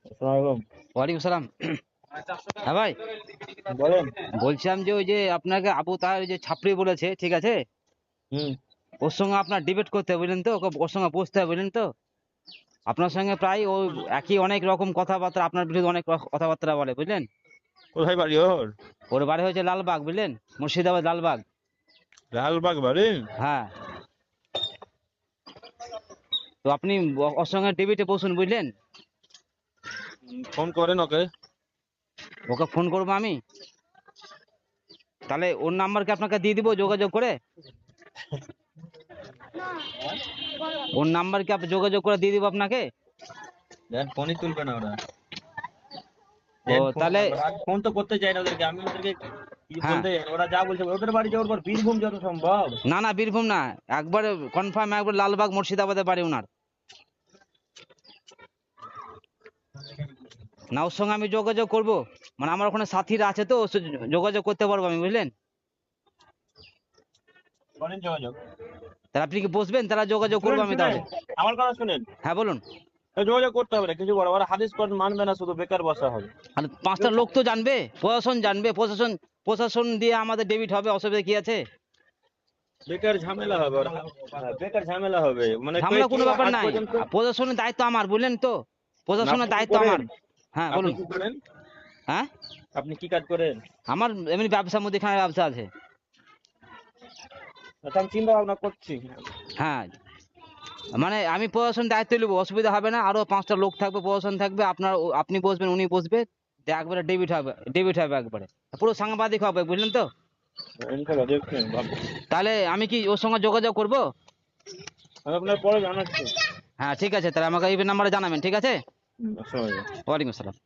আসসালামু ওয়ালাইকুম সালাম। হ্যাঁ ভাই, আলাইকুম। বলেন। বলছিলাম যে ওই যে আপনাকে আবু তাহের যে ছাপড়ি বলেছে, ঠিক আছে, হুম। ওর সঙ্গে আপনার ডিবেট করতে হবে, বুঝলেন তো, ওর সঙ্গে বসতে হবে, বুঝলেন তো। আপনার সঙ্গে প্রায় ওই একই অনেক রকম কথাবার্তা, আপনার বিরুদ্ধে অনেক কথাবার্তা বলে, বুঝলেন। কোথায় বাড়ি ওর? ওর বাড়ি হয়েছে লালবাগ, বুঝলেন, মুর্শিদাবাদ লালবাগ। লালবাগ বাড়ি? হ্যাঁ, তো আপনি ওর সঙ্গে ডিবেটে বসুন, বুঝলেন। ফোন করেন ওকে। ওকে ফোন করবো আমি, তাহলে ওর নাম্বার কি আপনাকে দিয়ে দিব যোগাযোগ করে? ওর নাম্বার কি আপনি যোগাযোগ করে দিয়ে দিব আপনাকে? দেন ফোনই তুলবে না ওরা। ও দেন ফোন, তাহলে, ফোন তো করতে চাই না ওদেরকে, আমি ওদেরকে কি হ্যাঁ, বলতে চাই, ওরা যা বলছে ওদের বাড়ি যাওয়ার পর বীরভূম যত সম্ভব। না না বীরভূম না, একবার কনফার্ম, একবার লালবাগ মুর্শিদাবাদে বাড়ি ওনার। না, ওর সঙ্গে আমি যোগাযোগ করব, মানে আমার ওখানে সাথীরা আছে তো, যোগাযোগ করতে পারবো আমি, বুঝলেন। করেন যোগাযোগ। তাহলে আপনি কি বসবেন, তাহলে যোগাযোগ করবো শুনেন আমি শুনেন, তাহলে। আমার কথা শুনেন। হ্যাঁ বলুন। যোগাযোগ করতে হবে না কিছু, বড় ওরা হাদিস কোরআন মানবে না, শুধু বেকার বসা হবে। আর পাঁচটা লোক তো জানবে, প্রশাসন জানবে, প্রশাসন প্রশাসন দিয়ে আমাদের ডেবিট হবে, অসুবিধা কি আছে? বেকার ঝামেলা হবে ওরা। বেকার ঝামেলা হবে মানে ঝামেলা কি কোনো ব্যাপার আজ নাই, পর্যন্ত। প্রশাসনের দায়িত্ব আমার, বুঝলেন তো, না, প্রশাসনের আপনি কি দায়িত্ব করেন? আমার। হ্যাঁ আপনি বলুন। কি করেন? হ্যাঁ, আপনি কি কাজ করেন? আমার এমনি ব্যবসা, মুদিখানা ব্যবসা আছে। আচ্ছা, আমি চিন্তা ভাবনা করছি। হ্যাঁ, মানে আমি প্রশাসন দায়িত্ব নেবো, অসুবিধা হবে না, আরো পাঁচটা লোক থাকবে, প্রশাসন থাকবে, আপনার আপনি বসবেন, উনি বসবে, দিয়ে একবারে ডেবিট হবে, ডেবিট হবে একবারে, পুরো সাংবাদিক হবে, বুঝলেন তো। ইনশাল্লাহ দেখছেন ভাবছি। তাহলে আমি কি ওর সঙ্গে যোগাযোগ করব? আমি আপনার পরে জানাচ্ছি। হ্যাঁ ঠিক আছে, তাহলে আমাকে এই নাম্বারে জানাবেন, ঠিক আছে। আসসালামু আলাইকুম। ওয়ালাইকুম আসসালাম।